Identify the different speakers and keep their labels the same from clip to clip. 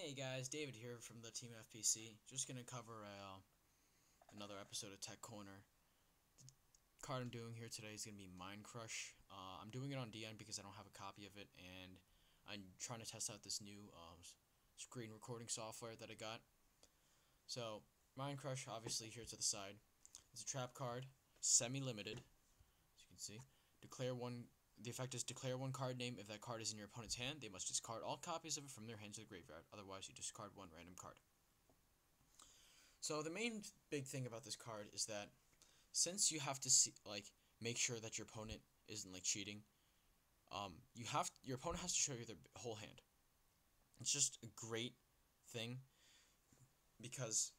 Speaker 1: Hey guys, David here from the Team FPC. Just gonna cover another episode of Tech Corner. The card I'm doing here today is gonna be Mind Crush. I'm doing it on DN because I don't have a copy of it, and I'm trying to test out this new screen recording software that I got. So Mind Crush, obviously here to the side. It's a trap card, semi-limited, as you can see. Declare one. The effect is declare one card name. If that card is in your opponent's hand, they must discard all copies of it from their hand to the graveyard. Otherwise, you discard one random card. So the main big thing about this card is that since you have to make sure that your opponent isn't cheating, your opponent has to show you their whole hand. It's just a great thing because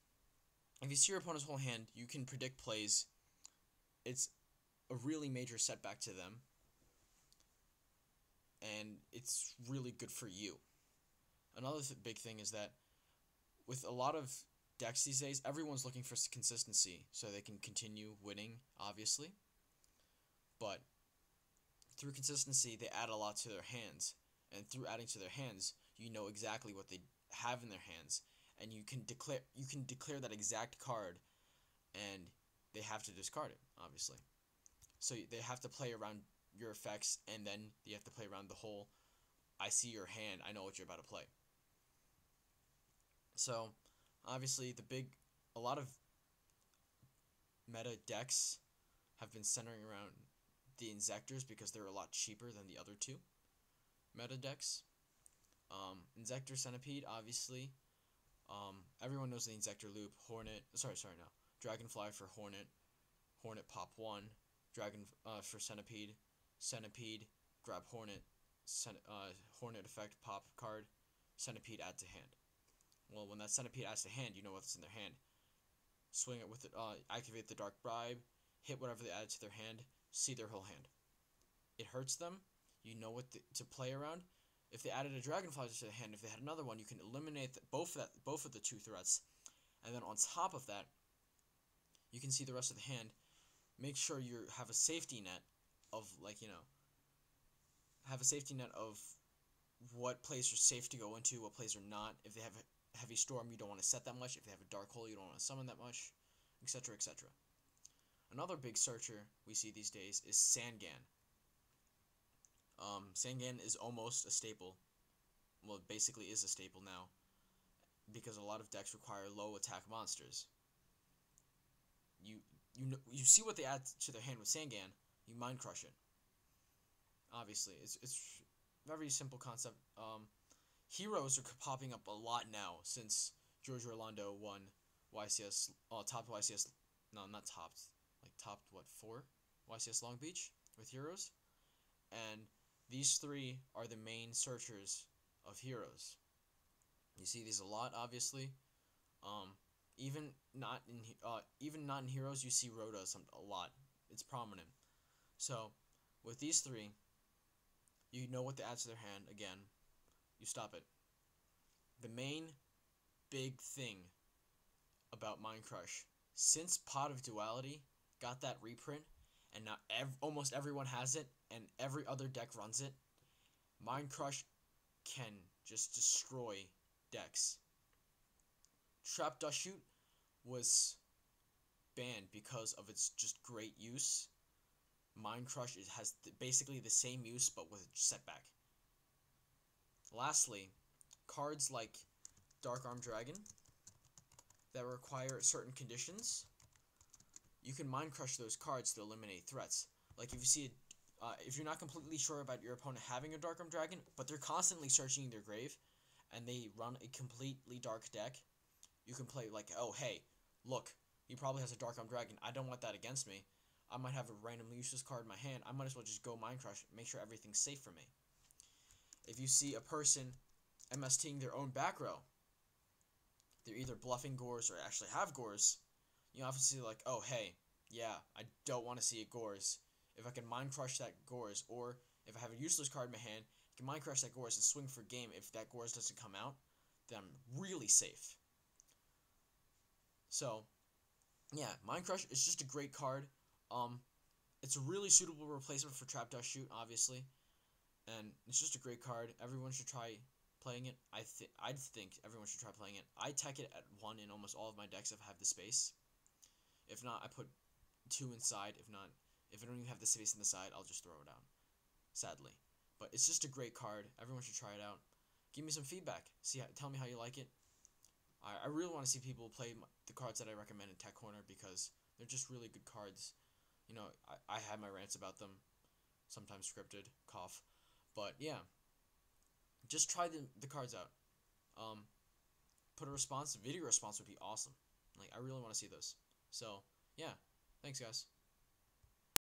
Speaker 1: if you see your opponent's whole hand, you can predict plays. It's a really major setback to them, and it's really good for you. Another big thing is that with a lot of decks these days, everyone's looking for consistency so they can continue winning, obviously. But through consistency, they add a lot to their hands, and through adding to their hands, you know exactly what they have in their hands, and you can declare that exact card, and they have to discard it, obviously. So they have to play around your effects, and then you have to play around the whole I see your hand, I know what you're about to play. So obviously a lot of meta decks have been centering around the Inzectors because they're a lot cheaper than the other two meta decks. Inzector Centipede, obviously. Everyone knows the Inzector loop. Dragonfly for Hornet. Hornet pop 1. Dragon for Centipede. Centipede, grab Hornet. Hornet effect pop card. Centipede add to hand. Well, when that Centipede adds to hand, you know what's in their hand. Swing it with it. Activate the Dark Bribe. Hit whatever they added to their hand. See their whole hand. It hurts them. You know what to play around. If they added a Dragonfly to the hand, if they had another one, you can eliminate both of the two threats. And then on top of that, you can see the rest of the hand. Make sure you have a safety net of have a safety net of what plays are safe to go into, what plays are not. If they have a heavy storm, you don't want to set that much. If they have a dark hole, you don't want to summon that much, etc., etc. Another big searcher we see these days is Sangan. Sangan is almost a staple. Well, it basically is a staple now, because a lot of decks require low attack monsters. You see what they add to their hand with Sangan, you Mind Crush it. Obviously, it's very simple concept. Heroes are popping up a lot now since George Orlando won YCS, topped YCS, no, not topped, topped, 4? YCS Long Beach with Heroes. And these three are the main searchers of Heroes. You see these a lot, obviously. Even not in Heroes, you see Rhoda a lot. It's prominent. So, with these three, you know what to add to their hand. Again, you stop it. The main big thing about Mind Crush, since Pot of Duality got that reprint, and now almost everyone has it, and every other deck runs it, Mind Crush can just destroy decks. Trap Dust Shoot was banned because of its just great use. Mind Crush has basically the same use, but with setback. Lastly, cards like Dark Arm Dragon that require certain conditions, you can Mind Crush those cards to eliminate threats. Like if you see if you're not completely sure about your opponent having a Dark Arm Dragon, but they're constantly searching their grave, and they run a completely dark deck, you can play oh hey, look, he probably has a Dark Arm Dragon. I don't want that against me. I might have a randomly useless card in my hand. I might as well just go Mind Crush, make sure everything's safe for me. If you see a person MSTing their own back row, they're either bluffing Gorz or actually have Gorz, you obviously oh hey, yeah, I don't want to see a Gorz. If I can Mind Crush that Gorz, or if I have a useless card in my hand, I can Mind Crush that Gorz and swing for game. If that Gorz doesn't come out, then I'm really safe. So, yeah, Mind Crush is just a great card. It's a really suitable replacement for Trap Dust Shoot, obviously, and it's just a great card. Everyone should try playing it. I'd think everyone should try playing it. I tech it at 1 in almost all of my decks if I have the space. If not, I put 2 inside. If not, if I don't even have the space in the side, I'll just throw it out. Sadly. But it's just a great card. Everyone should try it out. Give me some feedback. Tell me how you like it. I really want to see people play the cards that I recommend in Tech Corner because they're just really good cards. You know, I have my rants about them, sometimes scripted, cough. But yeah, just try the cards out. Put a video response would be awesome. Like, I really want to see those. So, yeah, thanks, guys.